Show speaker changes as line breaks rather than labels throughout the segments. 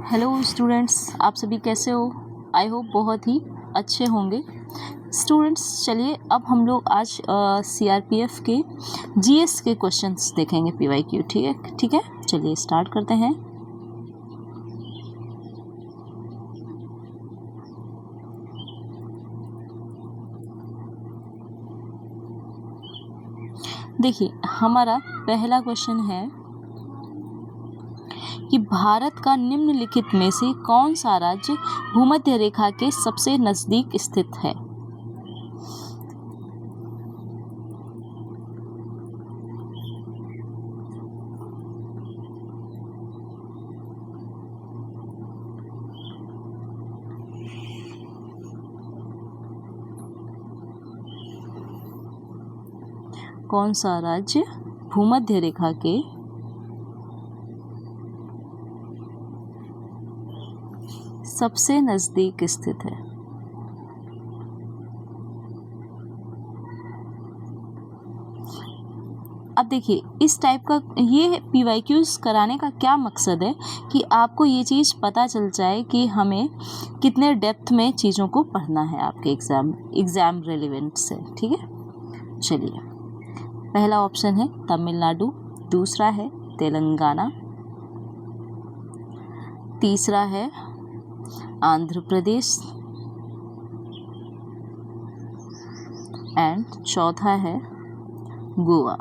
Hello students, आप सभी कैसे हो? आई होप बहुत ही अच्छे होंगे। स्टूडेंट्स, चलिए अब हम लोग आज सीआरपीएफ के जीएस के क्वेश्चंस देखेंगे, पीवाईक्यू। ठीक है, चलिए स्टार्ट करते हैं। देखिए, हमारा पहला क्वेश्चन है कि भारत का निम्नलिखित में से कौन सा राज्य भूमध्य रेखा के सबसे नजदीक स्थित है? कौन सा राज्य भूमध्य रेखा के सबसे नजदीक स्थित है? अब देखिए, इस टाइप का ये पीवाईक्यूज कराने का क्या मकसद है कि आपको ये चीज़ पता चल जाए कि हमें कितने डेप्थ में चीज़ों को पढ़ना है आपके एग्ज़ाम रेलिवेंट से। ठीक है, चलिए पहला ऑप्शन है तमिलनाडु, दूसरा है तेलंगाना, तीसरा है आंध्र प्रदेश एंड चौथा है गोवा।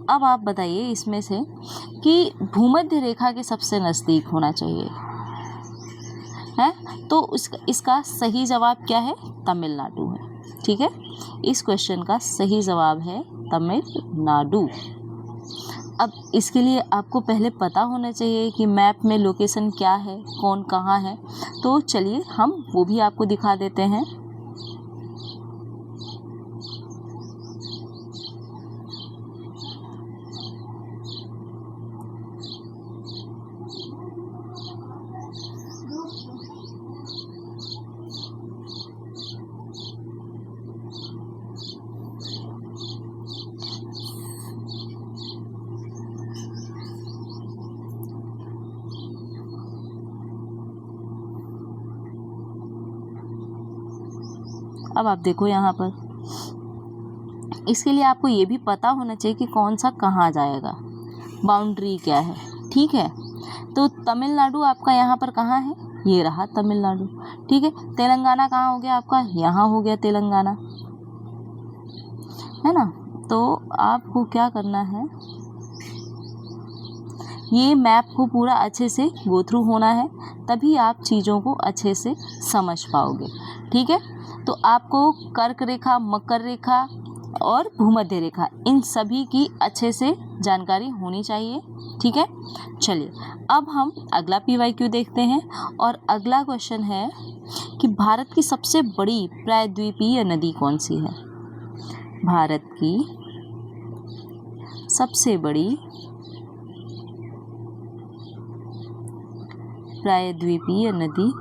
अब आप बताइए इसमें से कि भूमध्य रेखा के सबसे नज़दीक होना चाहिए है, तो इसका सही जवाब क्या है? तमिलनाडु है। ठीक है, इस क्वेश्चन का सही जवाब है तमिलनाडु। अब इसके लिए आपको पहले पता होना चाहिए कि मैप में लोकेशन क्या है, कौन कहाँ है। तो चलिए हम वो भी आपको दिखा देते हैं। अब आप देखो यहाँ पर, इसके लिए आपको ये भी पता होना चाहिए कि कौन सा कहाँ जाएगा, बाउंड्री क्या है। ठीक है, तो तमिलनाडु आपका यहाँ पर कहाँ है? ये रहा तमिलनाडु। ठीक है, तेलंगाना कहाँ हो गया आपका? यहाँ हो गया तेलंगाना, है ना। तो आपको क्या करना है, ये मैप को पूरा अच्छे से गो थ्रू होना है, तभी आप चीज़ों को अच्छे से समझ पाओगे। ठीक है, तो आपको कर्क रेखा, मकर रेखा और भूमध्य रेखा, इन सभी की अच्छे से जानकारी होनी चाहिए। ठीक है, चलिए अब हम अगला पीवाईक्यू देखते हैं। और अगला क्वेश्चन है कि भारत की सबसे बड़ी प्रायद्वीपीय नदी कौन सी है? भारत की सबसे बड़ी प्रायद्वीपीय नदी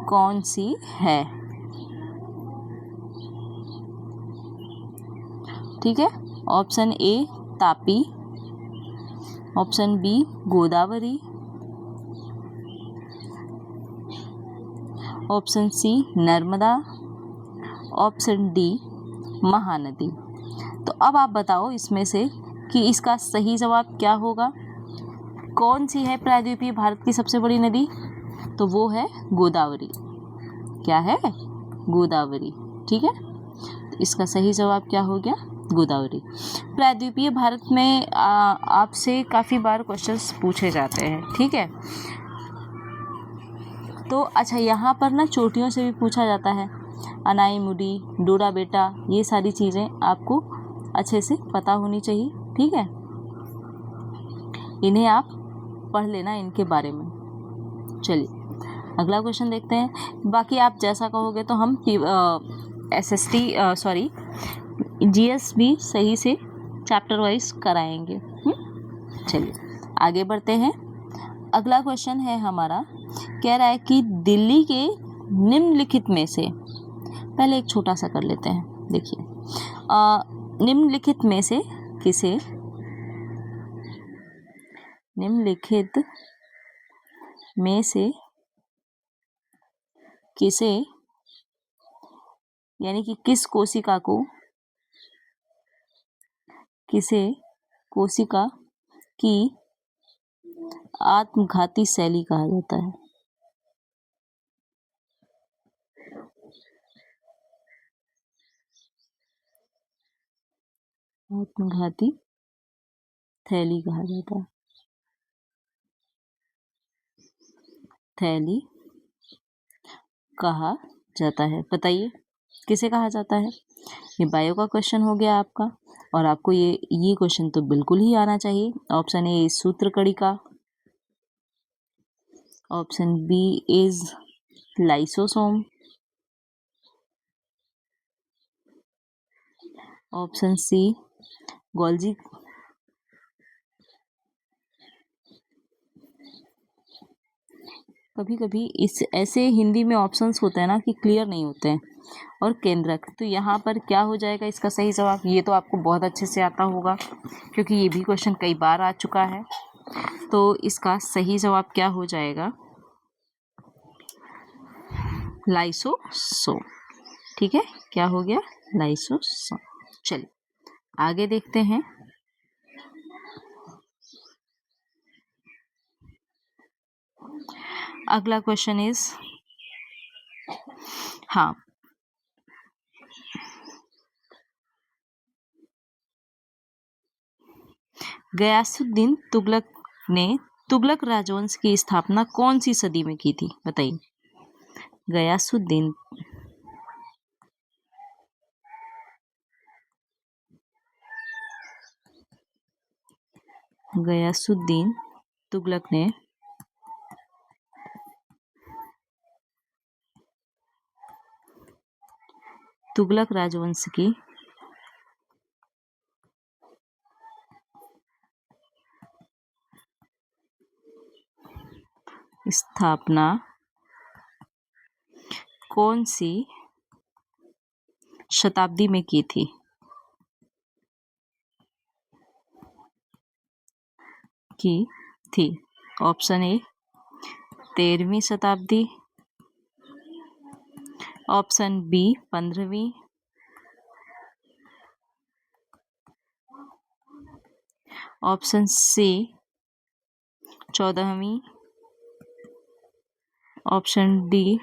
कौन सी है? ठीक है, option A Tapi, option B Godavari, option C Narmada, option D Mahanadi. तो अब आप बताओ इसमें से कि इसका सही जवाब क्या होगा। कौन सी है प्रायद्वीपीय भारत की सबसे बड़ी नदी? तो वो है गोदावरी। क्या है? गोदावरी। ठीक है, तो इसका सही जवाब क्या हो गया? गोदावरी। प्रायद्वीपीय भारत में आपसे काफ़ी बार क्वेश्चंस पूछे जाते हैं। ठीक है, तो अच्छा, यहाँ पर ना चोटियों से भी पूछा जाता है, अनाईमुडी, डोडा बेटा, ये सारी चीज़ें आपको अच्छे से पता होनी चाहिए। ठीक है, इन्हें आप पढ़ लेना, इनके बारे में। चलिए अगला क्वेश्चन देखते हैं। बाकी आप जैसा कहोगे तो हम जीएस भी सही से चैप्टर वाइज कराएंगे। चलिए आगे बढ़ते हैं। अगला क्वेश्चन है हमारा, कह रहा है कि दिल्ली के निम्नलिखित में से, पहले एक छोटा सा कर लेते हैं। देखिए, निम्नलिखित में से किसे निम्नलिखित में से किसे यानी कि किस कोशिका को किसे कोशिका की आत्मघाती शैली कहा जाता है? आत्मघाती थैली कहा जाता है। थैली कहा जाता है। बताइए किसे कहा जाता है? ये बायो का क्वेश्चन हो गया आपका, और आपको ये क्वेश्चन तो बिल्कुल ही आना चाहिए। ऑप्शन ए सूत्रकणिका, option B is lysosome, option C Golgi. कभी कभी इस ऐसे हिंदी में ऑप्शंस होते हैं ना कि क्लियर नहीं होते हैं। और केंद्रक, तो यहाँ पर क्या हो जाएगा इसका सही जवाब? ये तो आपको बहुत अच्छे से आता होगा क्योंकि ये भी क्वेश्चन कई बार आ चुका है। तो इसका सही जवाब क्या हो जाएगा? लाइसोसोम। ठीक है, क्या हो गया? लाइसोसोम। चलिए आगे देखते हैं। अगला क्वेश्चन इज, हाँ, गयासुद्दीन तुगलक ने तुगलक राजवंश की स्थापना कौन सी सदी में की थी? बताइए। गयासुद्दीन गयासुद्दीन तुगलक ने तुगलक राजवंश की स्थापना कौन सी शताब्दी में की थी? ऑप्शन ए 13वीं शताब्दी, ऑप्शन बी 15वीं, ऑप्शन सी 14वीं, ऑप्शन डी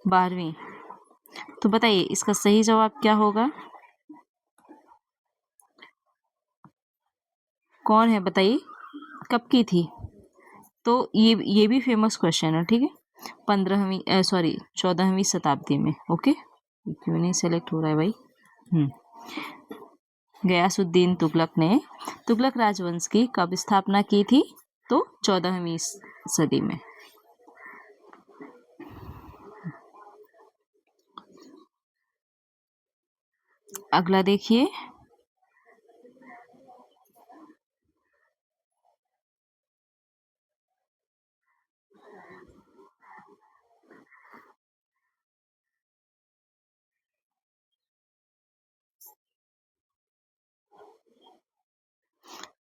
12वीं। तो बताइए इसका सही जवाब क्या होगा? कौन है बताइए, कब की थी? तो ये भी फेमस क्वेश्चन है, ठीक है। 14वीं शताब्दी में। ओके, क्यों नहीं सेलेक्ट हो रहा है भाई? गयासुद्दीन तुगलक ने तुगलक राजवंश की कब स्थापना की थी? तो 14वीं सदी में। अगला देखिए।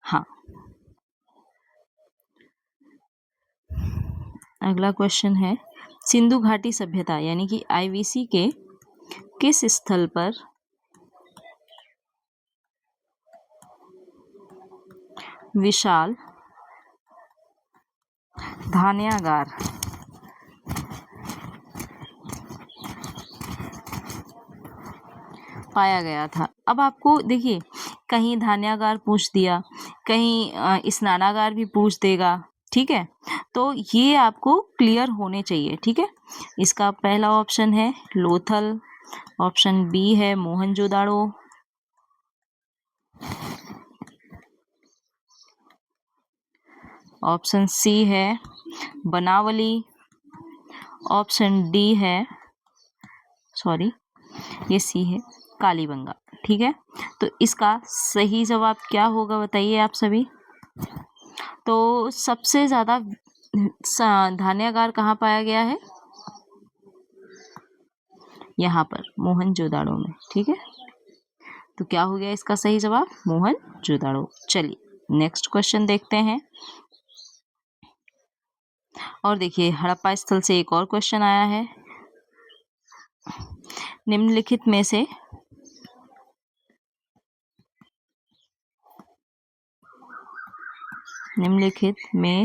हाँ, अगला क्वेश्चन है, सिंधु घाटी सभ्यता यानी कि आईवीसी के किस स्थल पर विशाल धान्यागार पाया गया था? अब आपको देखिए, कहीं धान्यागार पूछ दिया, कहीं स्नानागार भी पूछ देगा, ठीक है। तो ये आपको क्लियर होने चाहिए, ठीक है। इसका पहला ऑप्शन है लोथल, ऑप्शन बी है मोहनजोदाड़ो, ऑप्शन सी है बनावली, ऑप्शन डी है, सॉरी ये सी है कालीबंगा, ठीक है। तो इसका सही जवाब क्या होगा बताइए आप सभी? तो सबसे ज़्यादा धान्यागार कहाँ पाया गया है? यहाँ पर मोहनजोदाड़ो में, ठीक है। तो क्या हो गया इसका सही जवाब? मोहनजोदड़ो। चलिए नेक्स्ट क्वेश्चन देखते हैं। और देखिए हड़प्पा स्थल से एक और क्वेश्चन आया है। निम्नलिखित में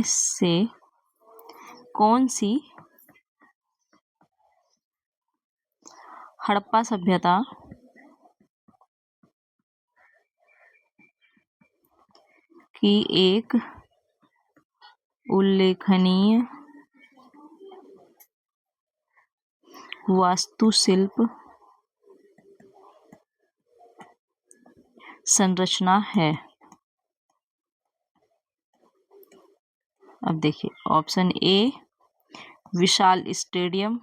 से कौन सी हड़प्पा सभ्यता की एक उल्लेखनीय वास्तुशिल्प संरचना है? अब देखिए ऑप्शन ए विशाल स्टेडियम,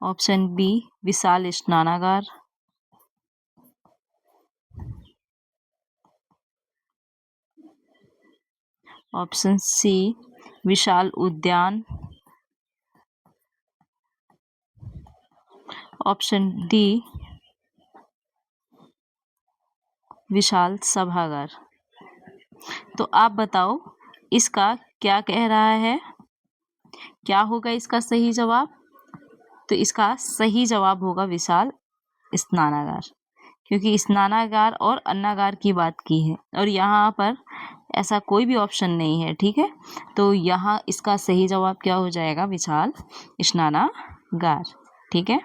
ऑप्शन बी विशाल स्नानागार, ऑप्शन सी विशाल उद्यान, ऑप्शन डी विशाल सभागार। तो आप बताओ इसका क्या कह रहा है, क्या होगा इसका सही जवाब? तो इसका सही जवाब होगा विशाल स्नानागार, क्योंकि स्नानागार और अन्नागार की बात की है और यहाँ पर ऐसा कोई भी ऑप्शन नहीं है। ठीक है, तो यहाँ इसका सही जवाब क्या हो जाएगा? विशाल स्नानागार। ठीक है,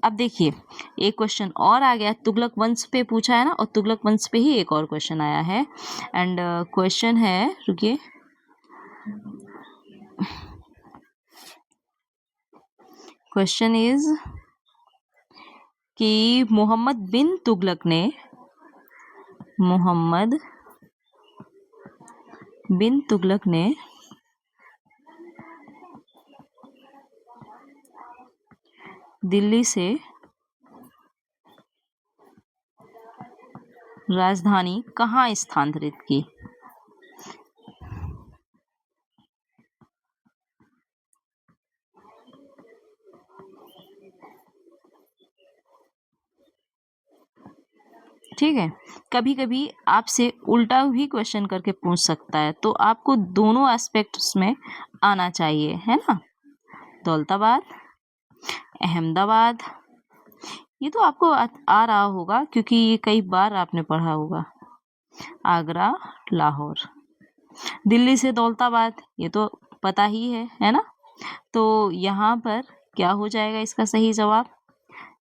अब देखिए एक क्वेश्चन और आ गया, तुगलक वंश पे पूछा है ना, और तुगलक वंश पे ही एक और क्वेश्चन आया है। एंड क्वेश्चन है, रुकिए, क्वेश्चन इज कि मोहम्मद बिन तुगलक ने दिल्ली से राजधानी कहाँ स्थानांतरित की? ठीक है, कभी कभी आपसे उल्टा भी क्वेश्चन करके पूछ सकता है, तो आपको दोनों एस्पेक्ट्स में आना चाहिए, है ना। दौलताबाद, अहमदाबाद, ये तो आपको आ रहा होगा क्योंकि ये कई बार आपने पढ़ा होगा। आगरा, लाहौर, दिल्ली से दौलताबाद, ये तो पता ही है ना। तो यहाँ पर क्या हो जाएगा इसका सही जवाब?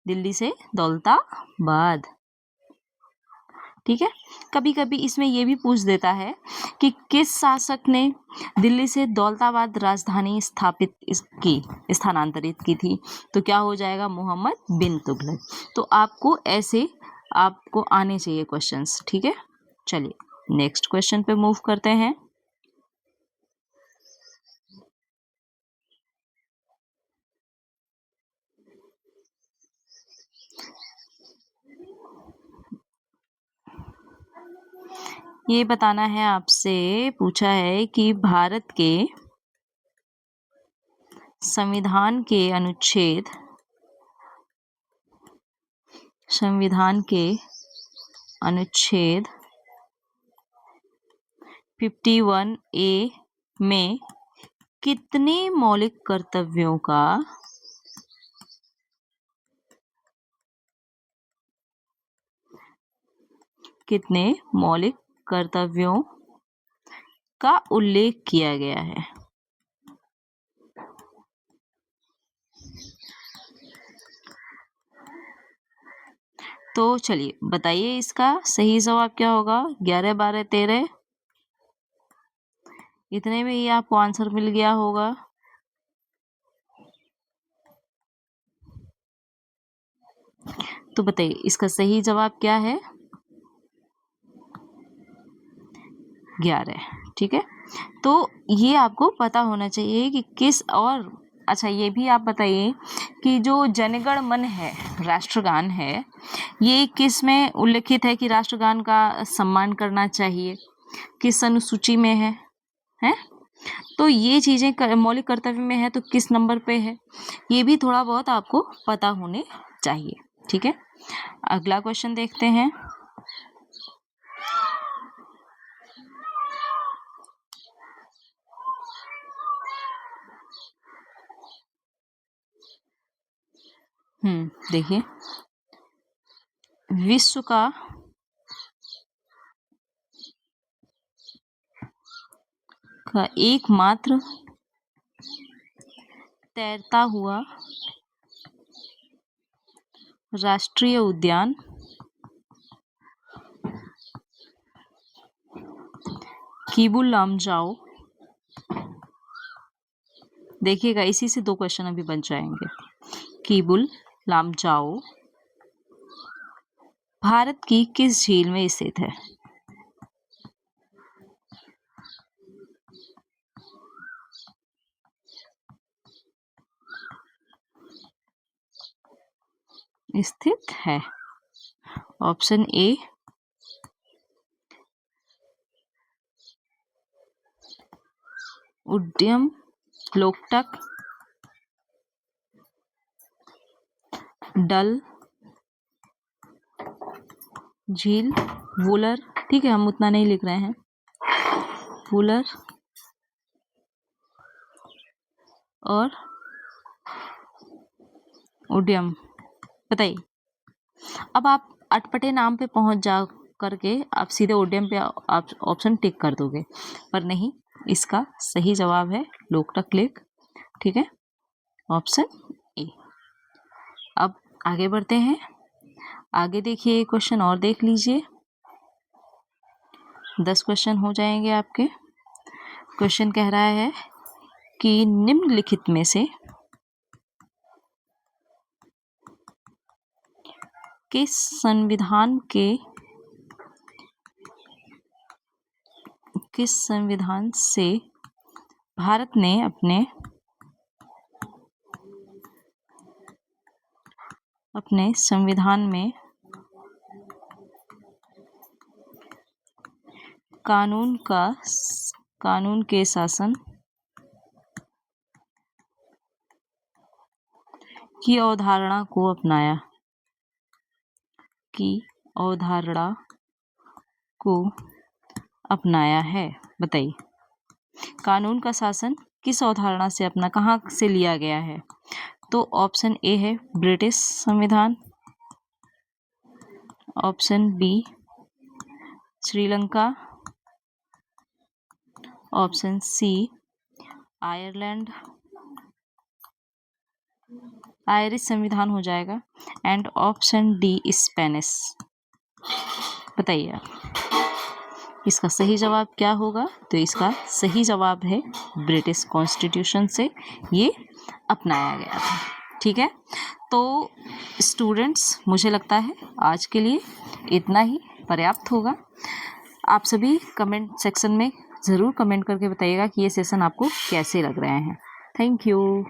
दिल्ली से दौलताबाद। ठीक है, कभी कभी इसमें ये भी पूछ देता है कि किस शासक ने दिल्ली से दौलताबाद राजधानी स्थानांतरित की थी? तो क्या हो जाएगा? मोहम्मद बिन तुगलक। तो आपको ऐसे आपको आने चाहिए क्वेश्चंस। ठीक है, चलिए नेक्स्ट क्वेश्चन पे मूव करते हैं। ये बताना है आपसे, पूछा है कि भारत के संविधान के अनुच्छेद 51A में कितने मौलिक कर्तव्यों का उल्लेख किया गया है? तो चलिए बताइए इसका सही जवाब क्या होगा? 11, 12, 13, इतने में ही आपको आंसर मिल गया होगा। तो बताइए इसका सही जवाब क्या है? 11। ठीक है, तो ये आपको पता होना चाहिए कि किस, और अच्छा ये भी आप बताइए कि जो जनगण मन है, राष्ट्रगान है, ये किस में उल्लेखित है कि राष्ट्रगान का सम्मान करना चाहिए? किस अनुसूची में है? तो तो ये चीज़ें मौलिक कर्तव्य में है तो किस नंबर पे है, ये भी थोड़ा बहुत आपको पता होने चाहिए। ठीक है, अगला क्वेश्चन देखते हैं। देखिए, विश्व का एकमात्र तैरता हुआ राष्ट्रीय उद्यान कीबुल लामजाओ। देखिएगा, इसी से 2 क्वेश्चन अभी बन जाएंगे। कीबुल लामजाओ भारत की किस झील में स्थित है? स्थित है। ऑप्शन ए उद्यम लोकटक, डल झील, वुलर, ठीक है हम उतना नहीं लिख रहे हैं, वुलर और उद्यम। बताइए। अब आप अटपटे नाम पे पहुंच जा करके आप सीधे उद्यम पे आप ऑप्शन टिक कर दोगे, पर नहीं, इसका सही जवाब है लोकटक लेक। ठीक है, ऑप्शन ए। अब आगे बढ़ते हैं। आगे देखिए, क्वेश्चन और देख लीजिए, 10 क्वेश्चन हो जाएंगे आपके। क्वेश्चन कह रहा है कि निम्नलिखित में से किस संविधान से भारत ने अपने संविधान में कानून के शासन की अवधारणा को अपनाया है? बताइए, कानून का शासन किस अवधारणा से कहाँ से लिया गया है? तो ऑप्शन ए है ब्रिटिश संविधान, option B Sri Lanka, option C Irish संविधान हो जाएगा, एंड ऑप्शन डी स्पेनिश। बताइए आप, इसका सही जवाब क्या होगा? तो इसका सही जवाब है ब्रिटिश कॉन्स्टिट्यूशन से ये अपनाया गया था। ठीक है, तो स्टूडेंट्स, मुझे लगता है आज के लिए इतना ही पर्याप्त होगा। आप सभी कमेंट सेक्शन में ज़रूर कमेंट करके बताइएगा कि ये सेशन आपको कैसे लग रहे हैं। Thank you.